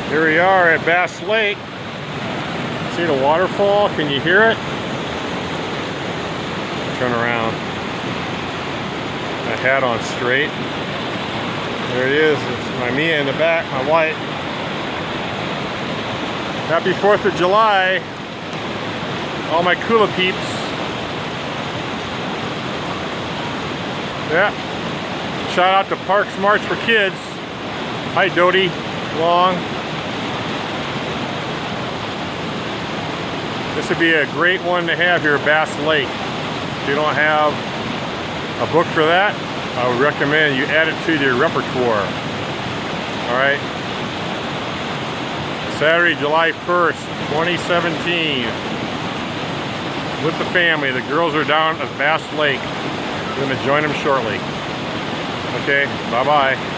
Here we are at Bass Lake. See the waterfall? Can you hear it? Turn around. My hat on straight. There it is. It's my Mia in the back, my wife. Happy 4th of July. All my Kula peeps. Yeah. Shout out to Parks March for Kids. Hi, Dodie Long. This would be a great one to have here at Bass Lake. If you don't have a book for that, I would recommend you add it to your repertoire. Alright. Saturday, July 1st, 2017. With the family. The girls are down at Bass Lake. I'm going to join them shortly. Okay, bye-bye.